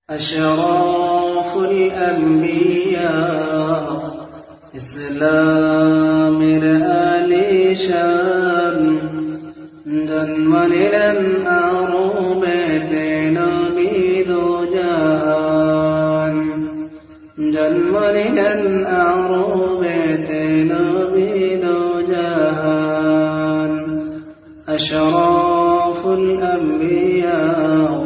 أشراف الأنبياء إسلام آليشان جنملن أروبت نبي دو جهان جنملن أروبت نبي دو جهان أشراف الأنبياء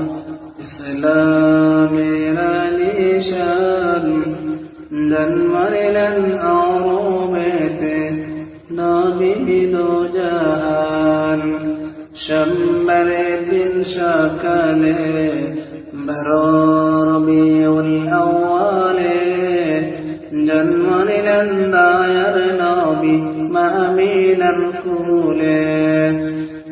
إسلام آليشان جنملن أروبت نبي دو جهان شمر الدين شكله برو ربيع الأول جنملن داير نبي مأمين الكوله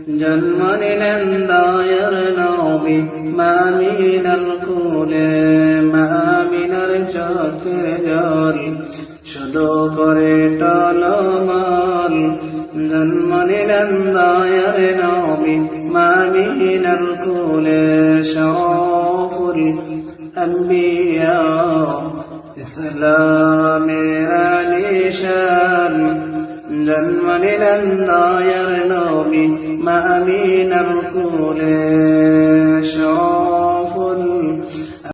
جنملن داير نبي مأمين الكوله مأمين الشكر جال শুধু করে টলমল জন্মনিলেন দয়ার নবী মামিনাল কুলে শরফুল আম্বিয়া ইসলামের আলিশান জন্মনিলেন দয়ার নবী মামিনাল কুলে